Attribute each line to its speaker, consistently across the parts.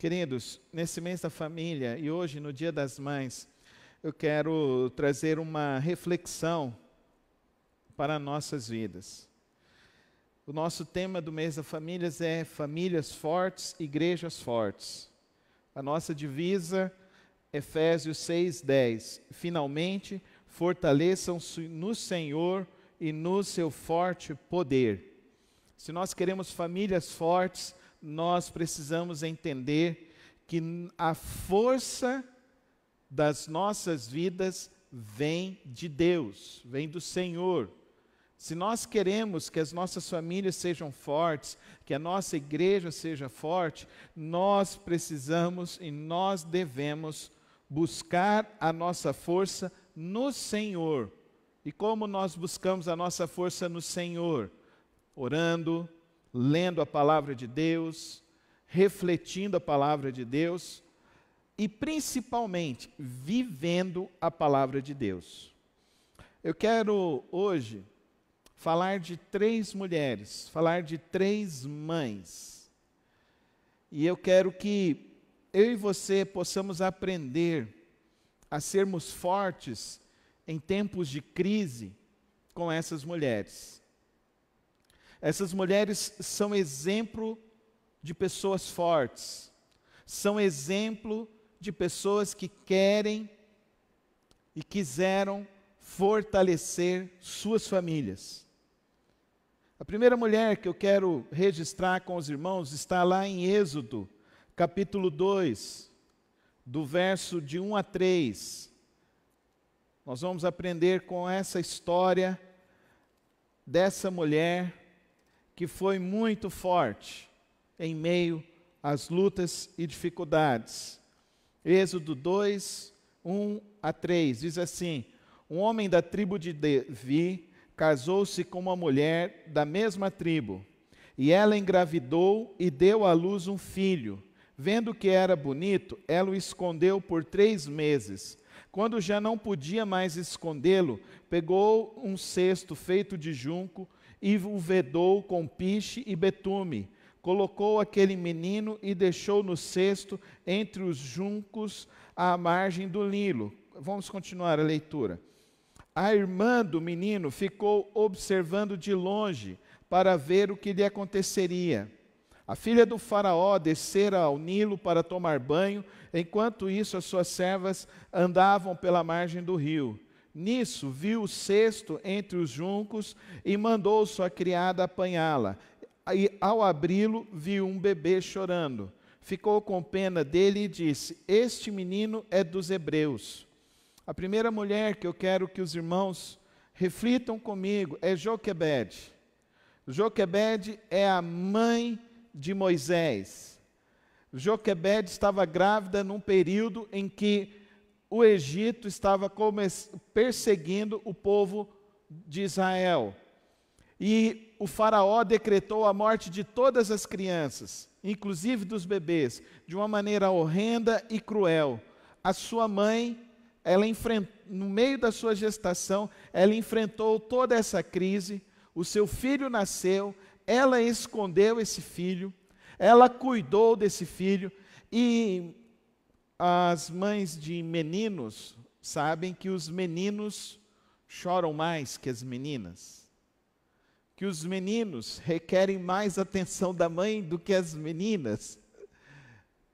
Speaker 1: Queridos, nesse mês da família e hoje no Dia das Mães, eu quero trazer uma reflexão para nossas vidas. O nosso tema do mês das famílias é Famílias Fortes, Igrejas Fortes. A nossa divisa, Efésios 6:10. Finalmente, fortaleçam-se no Senhor e no seu forte poder. Se nós queremos famílias fortes, nós precisamos entender que a força das nossas vidas vem de Deus, vem do Senhor. Se nós queremos que as nossas famílias sejam fortes, que a nossa igreja seja forte, nós precisamos e nós devemos buscar a nossa força no Senhor. E como nós buscamos a nossa força no Senhor? Orando, lendo a palavra de Deus, refletindo a palavra de Deus e principalmente vivendo a palavra de Deus. Eu quero hoje falar de 3 mulheres, falar de 3 mães. E eu quero que eu e você possamos aprender a sermos fortes em tempos de crise com essas mulheres. Essas mulheres são exemplo de pessoas fortes, são exemplo de pessoas que querem e quiseram fortalecer suas famílias. A primeira mulher que eu quero registrar com os irmãos está lá em Êxodo, capítulo 2, do verso de 1 a 3. Nós vamos aprender com essa história dessa mulher que foi muito forte em meio às lutas e dificuldades. Êxodo 2, 1 a 3, diz assim: um homem da tribo de Levi casou-se com uma mulher da mesma tribo, e ela engravidou e deu à luz um filho. Vendo que era bonito, ela o escondeu por 3 meses. Quando já não podia mais escondê-lo, pegou um cesto feito de junco e o vedou com piche e betume. Colocou aquele menino e deixou no cesto entre os juncos à margem do Nilo. Vamos continuar a leitura. A irmã do menino ficou observando de longe para ver o que lhe aconteceria. A filha do faraó descera ao Nilo para tomar banho, enquanto isso as suas servas andavam pela margem do rio. Nisso viu o cesto entre os juncos e mandou sua criada apanhá-la. E ao abri-lo, viu um bebê chorando. Ficou com pena dele e disse: este menino é dos hebreus. A primeira mulher que eu quero que os irmãos reflitam comigo é Joquebede. Joquebede é a mãe de Moisés. Joquebede estava grávida num período em que o Egito estava perseguindo o povo de Israel. E o faraó decretou a morte de todas as crianças, inclusive dos bebês, de uma maneira horrenda e cruel. A sua mãe, no meio da sua gestação, ela enfrentou toda essa crise. O seu filho nasceu, ela escondeu esse filho, ela cuidou desse filho. E as mães de meninos sabem que os meninos choram mais que as meninas, que os meninos requerem mais atenção da mãe do que as meninas.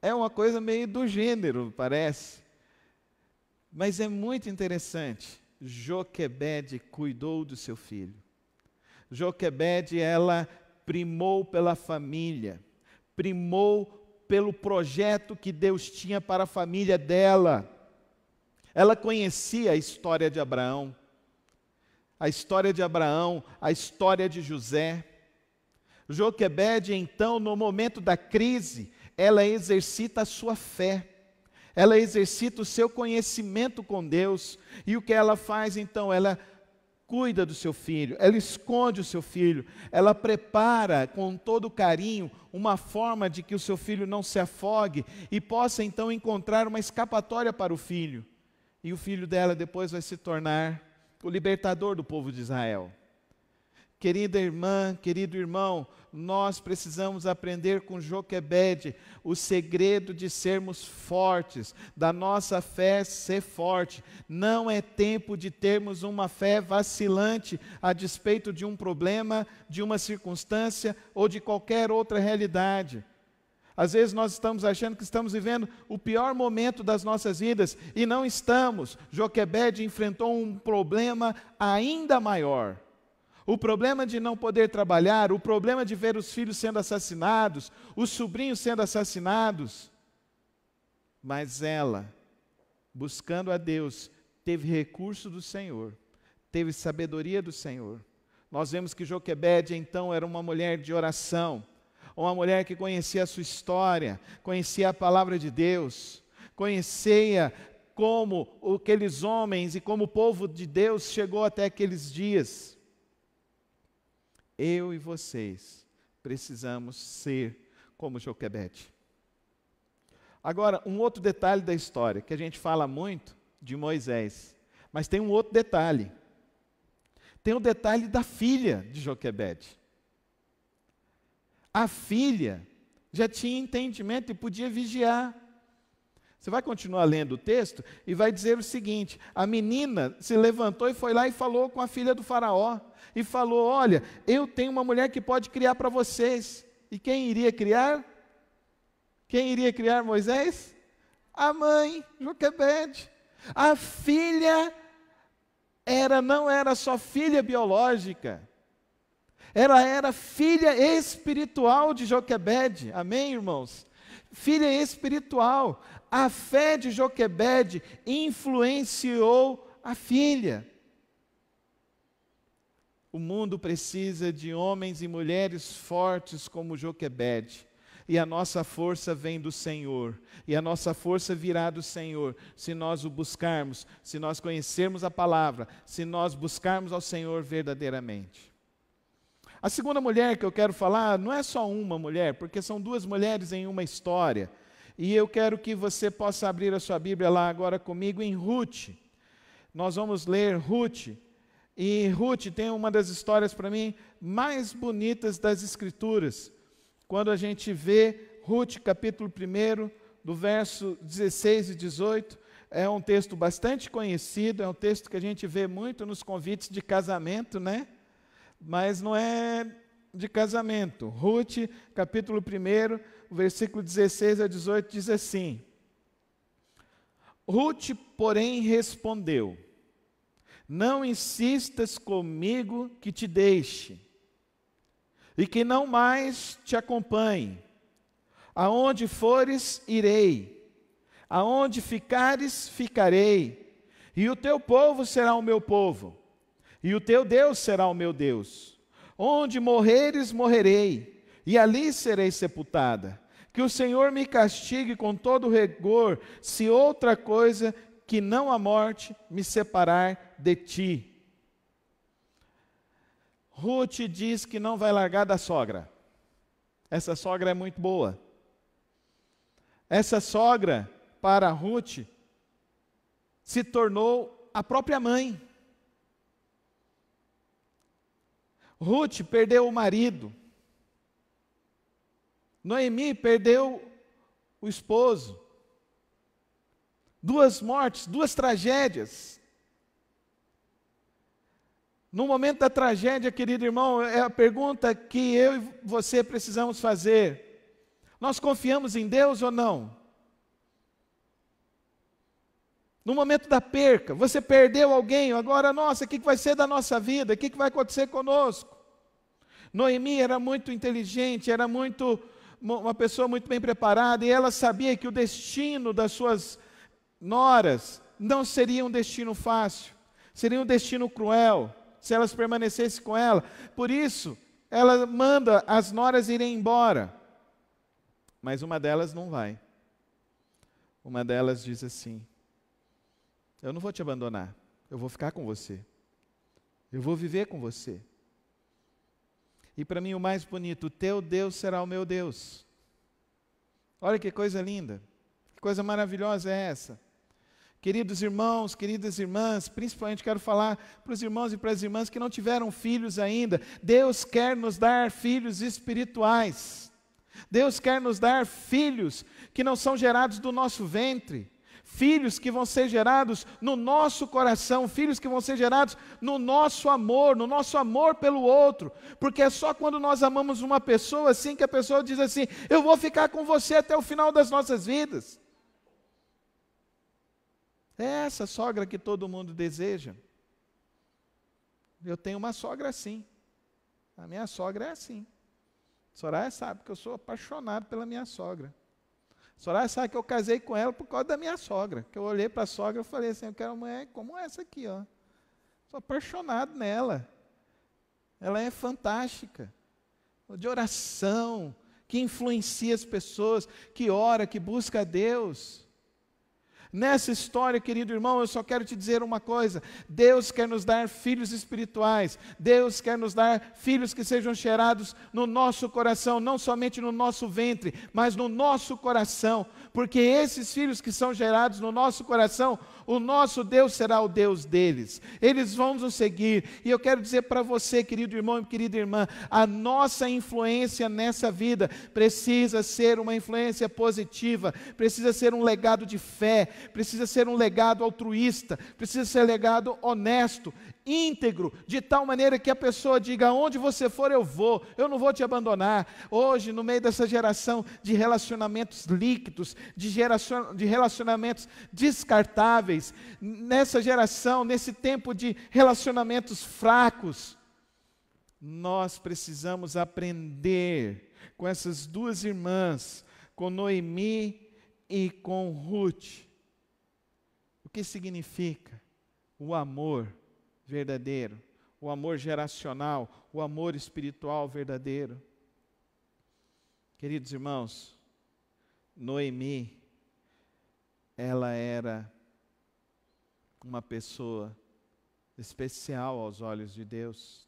Speaker 1: É uma coisa meio do gênero, parece. Mas é muito interessante. Joquebede cuidou do seu filho. Joquebede, ela primou pela família, primou pelo projeto que Deus tinha para a família dela. Ela conhecia a história de Abraão, a história de José. Joquebede, então, no momento da crise, ela exercita a sua fé, ela exercita o seu conhecimento com Deus. E o que ela faz então? Ela cuida do seu filho, ela esconde o seu filho, ela prepara com todo carinho uma forma de que o seu filho não se afogue e possa então encontrar uma escapatória para o filho. E o filho dela depois vai se tornar o libertador do povo de Israel. Querida irmã, querido irmão, nós precisamos aprender com Joquebede o segredo de sermos fortes, da nossa fé ser forte. Não é tempo de termos uma fé vacilante a despeito de um problema, de uma circunstância ou de qualquer outra realidade. Às vezes nós estamos achando que estamos vivendo o pior momento das nossas vidas e não estamos. Joquebede enfrentou um problema ainda maior. O problema de não poder trabalhar, o problema de ver os filhos sendo assassinados, os sobrinhos sendo assassinados. Mas ela, buscando a Deus, teve recurso do Senhor, teve sabedoria do Senhor. Nós vemos que Joquebede então era uma mulher de oração, uma mulher que conhecia a sua história, conhecia a palavra de Deus, conhecia como aqueles homens e como o povo de Deus chegou até aqueles dias. Eu e vocês precisamos ser como Joquebede. Agora, um outro detalhe da história, que a gente fala muito de Moisés, mas tem um outro detalhe. Tem o detalhe da filha de Joquebede. A filha já tinha entendimento e podia vigiar. Você vai continuar lendo o texto e vai dizer o seguinte: a menina se levantou e foi lá e falou com a filha do faraó. E falou: olha, eu tenho uma mulher que pode criar para vocês. E quem iria criar? Quem iria criar Moisés? A mãe, Joquebede. A filha não era só filha biológica. Ela era filha espiritual de Joquebede. Amém, irmãos? Filha espiritual. A fé de Joquebede influenciou a filha. O mundo precisa de homens e mulheres fortes como Joquebede. E a nossa força vem do Senhor. E a nossa força virá do Senhor, se nós o buscarmos, se nós conhecermos a palavra, se nós buscarmos ao Senhor verdadeiramente. A segunda mulher que eu quero falar não é só uma mulher, porque são duas mulheres em uma história. E eu quero que você possa abrir a sua Bíblia lá agora comigo em Ruth. Nós vamos ler Ruth. E Ruth tem uma das histórias para mim mais bonitas das Escrituras. Quando a gente vê Ruth capítulo 1, do verso 16 e 18, é um texto bastante conhecido, é um texto que a gente vê muito nos convites de casamento, né? Mas não é de casamento. Ruth capítulo 1, versículo 16 a 18 diz assim: Ruth, porém, respondeu: não insistas comigo que te deixe, e que não mais te acompanhe. Aonde fores, irei. Aonde ficares, ficarei. E o teu povo será o meu povo. E o teu Deus será o meu Deus. Onde morreres, morrerei. E ali serei sepultada. Que o Senhor me castigue com todo rigor, se outra coisa que não a morte me separar de ti. Ruth diz que não vai largar da sogra. Essa sogra é muito boa. Essa sogra, para Ruth, se tornou a própria mãe. Ruth perdeu o marido. Noemi perdeu o esposo. Duas mortes, duas tragédias. No momento da tragédia, querido irmão, é a pergunta que eu e você precisamos fazer. Nós confiamos em Deus ou não? No momento da perca, você perdeu alguém, agora, nossa, o que vai ser da nossa vida? O que vai acontecer conosco? Noemi era muito inteligente, era uma pessoa muito bem preparada, e ela sabia que o destino das suas noras não seria um destino fácil, seria um destino cruel, se elas permanecessem com ela. Por isso, ela manda as noras irem embora. Mas uma delas não vai. Uma delas diz assim: eu não vou te abandonar, eu vou ficar com você. Eu vou viver com você. E para mim o mais bonito: o teu Deus será o meu Deus. Olha que coisa linda, que coisa maravilhosa é essa. Queridos irmãos, queridas irmãs, principalmente quero falar para os irmãos e para as irmãs que não tiveram filhos ainda. Deus quer nos dar filhos espirituais. Deus quer nos dar filhos que não são gerados do nosso ventre. Filhos que vão ser gerados no nosso coração, filhos que vão ser gerados no nosso amor pelo outro, porque é só quando nós amamos uma pessoa assim que a pessoa diz assim: eu vou ficar com você até o final das nossas vidas. É essa sogra que todo mundo deseja. Eu tenho uma sogra assim, a minha sogra é assim. Soraya sabe que eu sou apaixonado pela minha sogra. Soraya sabe que eu casei com ela por causa da minha sogra. Que eu olhei para a sogra e falei assim: eu quero uma mulher como essa aqui, ó. Sou apaixonado nela. Ela é fantástica. De oração, que influencia as pessoas, que ora, que busca a Deus. Nessa história, querido irmão, eu só quero te dizer uma coisa: Deus quer nos dar filhos espirituais, Deus quer nos dar filhos que sejam gerados no nosso coração, não somente no nosso ventre, mas no nosso coração, porque esses filhos que são gerados no nosso coração, o nosso Deus será o Deus deles, eles vão nos seguir. E eu quero dizer para você, querido irmão e querida irmã, a nossa influência nessa vida precisa ser uma influência positiva, precisa ser um legado de fé, precisa ser um legado altruísta, precisa ser um legado honesto, íntegro, de tal maneira que a pessoa diga: aonde você for eu vou, eu não vou te abandonar. Hoje, no meio dessa geração de relacionamentos líquidos, de relacionamentos descartáveis, nessa geração, nesse tempo de relacionamentos fracos, nós precisamos aprender com essas duas irmãs, com Noemi e com Ruth, o que significa o amor verdadeiro, o amor geracional, o amor espiritual verdadeiro. Queridos irmãos, Noemi, ela era uma pessoa especial aos olhos de Deus,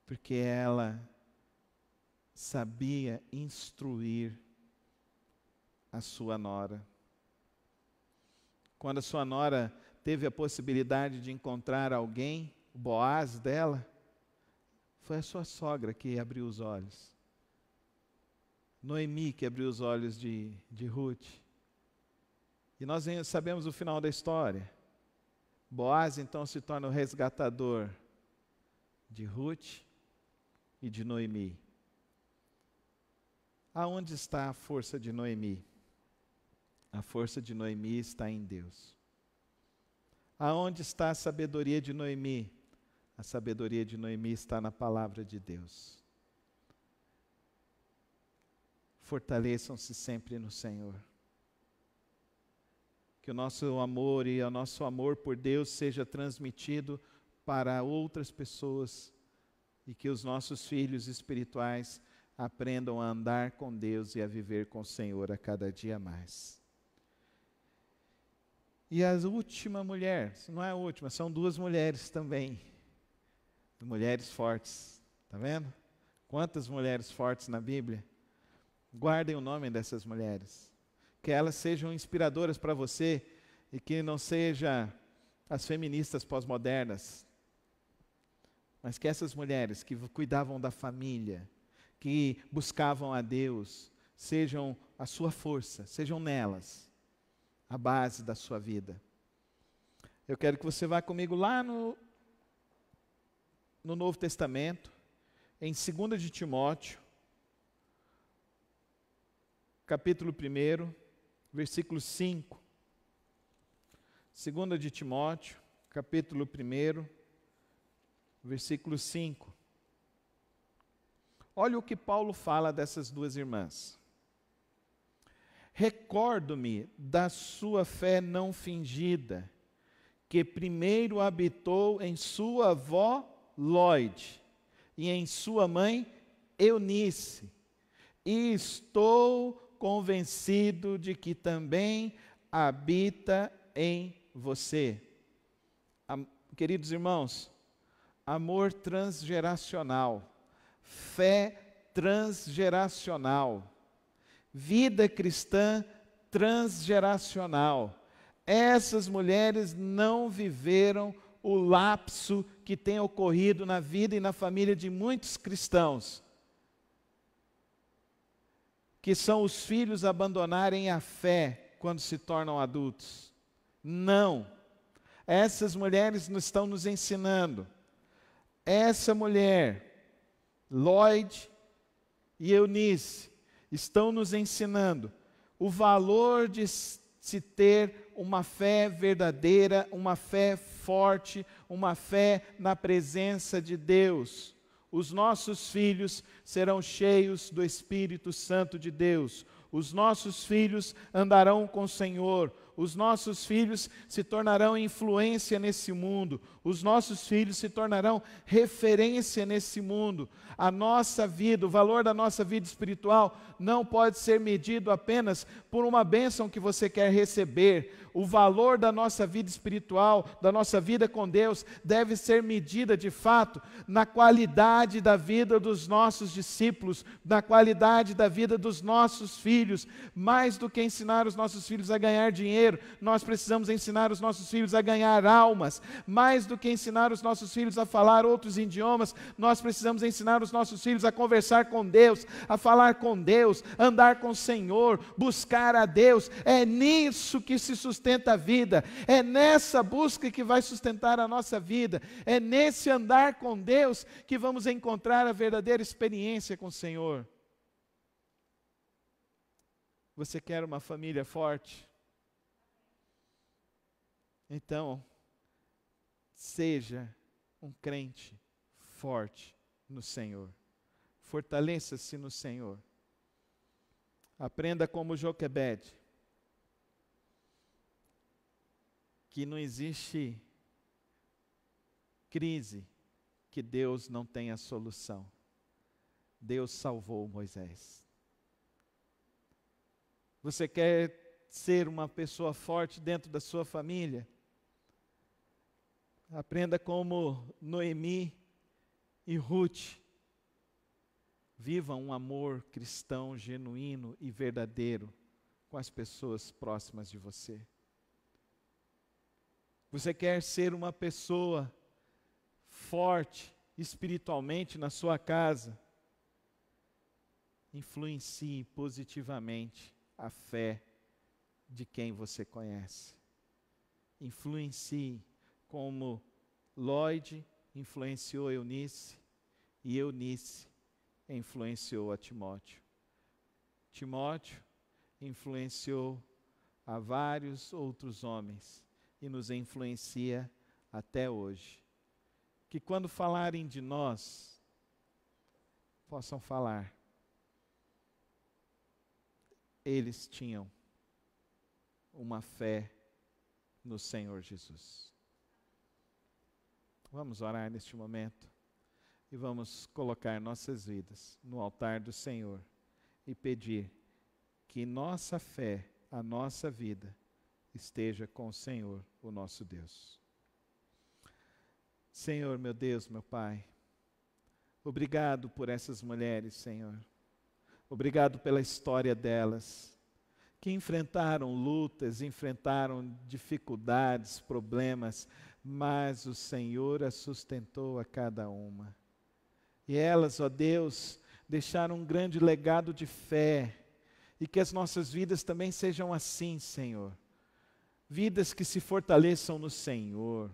Speaker 1: porque ela sabia instruir a sua nora. Quando a sua nora teve a possibilidade de encontrar alguém, o Boaz dela, foi a sua sogra que abriu os olhos. Noemi que abriu os olhos de Ruth. E nós sabemos o final da história. Boaz então se torna o resgatador de Ruth e de Noemi. Aonde está a força de Noemi? A força de Noemi está em Deus. Aonde está a sabedoria de Noemi? A sabedoria de Noemi está na palavra de Deus. Fortaleçam-se sempre no Senhor. Que o nosso amor e o nosso amor por Deus seja transmitido para outras pessoas e que os nossos filhos espirituais aprendam a andar com Deus e a viver com o Senhor a cada dia mais. E a última mulher, não é a última, são duas mulheres também, mulheres fortes, está vendo? Quantas mulheres fortes na Bíblia? Guardem o nome dessas mulheres, que elas sejam inspiradoras para você e que não sejam as feministas pós-modernas, mas que essas mulheres que cuidavam da família, que buscavam a Deus, sejam a sua força, sejam nelas a base da sua vida. Eu quero que você vá comigo lá no Novo Testamento, em 2 de Timóteo, capítulo 1, versículo 5. 2 de Timóteo, capítulo 1, versículo 5. Olha o que Paulo fala dessas duas irmãs. Recordo-me da sua fé não fingida, que primeiro habitou em sua avó Lóide e em sua mãe Eunice, e estou convencido de que também habita em você. Queridos irmãos, amor transgeracional, fé transgeracional, vida cristã transgeracional. Essas mulheres não viveram o lapso que tem ocorrido na vida e na família de muitos cristãos, que são os filhos abandonarem a fé quando se tornam adultos. Não. Essas mulheres estão nos ensinando. Essa mulher, Lloyd e Eunice, estão nos ensinando o valor de se ter uma fé verdadeira, uma fé forte, uma fé na presença de Deus. Os nossos filhos serão cheios do Espírito Santo de Deus. Os nossos filhos andarão com o Senhor. Os nossos filhos se tornarão influência nesse mundo. Os nossos filhos se tornarão referência nesse mundo. A nossa vida, o valor da nossa vida espiritual não pode ser medido apenas por uma bênção que você quer receber. O valor da nossa vida espiritual, da nossa vida com Deus, deve ser medida de fato na qualidade da vida dos nossos discípulos, na qualidade da vida dos nossos filhos. Mais do que ensinar os nossos filhos a ganhar dinheiro, nós precisamos ensinar os nossos filhos a ganhar almas. Mais do que ensinar os nossos filhos a falar outros idiomas, nós precisamos ensinar os nossos filhos a conversar com Deus, a falar com Deus, andar com o Senhor, buscar a Deus. É nisso que se sustenta a vida, é nessa busca que vai sustentar a nossa vida, é nesse andar com Deus que vamos encontrar a verdadeira experiência com o Senhor. Você quer uma família forte? Então, seja um crente forte no Senhor. Fortaleça-se no Senhor. Aprenda como Joquebede, que não existe crise que Deus não tenha solução. Deus salvou Moisés. Você quer ser uma pessoa forte dentro da sua família? Aprenda como Noemi e Ruth. Viva um amor cristão genuíno e verdadeiro com as pessoas próximas de você. Você quer ser uma pessoa forte espiritualmente na sua casa? Influencie positivamente a fé de quem você conhece. Influencie como Lloyd influenciou Eunice e Eunice influenciou a Timóteo. Timóteo influenciou a vários outros homens e nos influencia até hoje. Que quando falarem de nós, possam falar: eles tinham uma fé no Senhor Jesus. Vamos orar neste momento e vamos colocar nossas vidas no altar do Senhor e pedir que nossa fé, a nossa vida, esteja com o Senhor, o nosso Deus. Senhor, meu Deus, meu Pai, obrigado por essas mulheres, Senhor. Obrigado pela história delas, que enfrentaram lutas, enfrentaram dificuldades, problemas, mas o Senhor as sustentou a cada uma. E elas, ó Deus, deixaram um grande legado de fé, e que as nossas vidas também sejam assim, Senhor. Vidas que se fortaleçam no Senhor.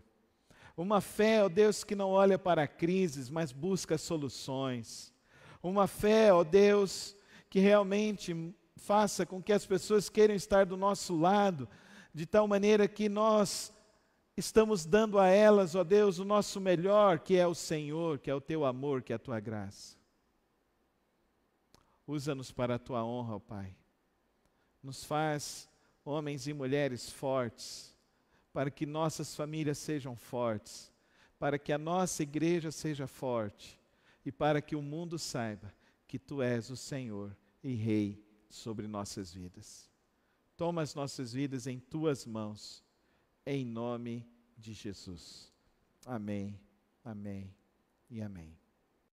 Speaker 1: Uma fé, ó Deus, que não olha para crises, mas busca soluções. Uma fé, ó Deus, que realmente faça com que as pessoas queiram estar do nosso lado, de tal maneira que nós estamos dando a elas, ó Deus, o nosso melhor, que é o Senhor, que é o Teu amor, que é a Tua graça. Usa-nos para a Tua honra, ó Pai. Nos faz homens e mulheres fortes, para que nossas famílias sejam fortes, para que a nossa igreja seja forte, e para que o mundo saiba que Tu és o Senhor e Rei sobre nossas vidas. Toma as nossas vidas em Tuas mãos, em nome de Jesus. Amém, amém e amém.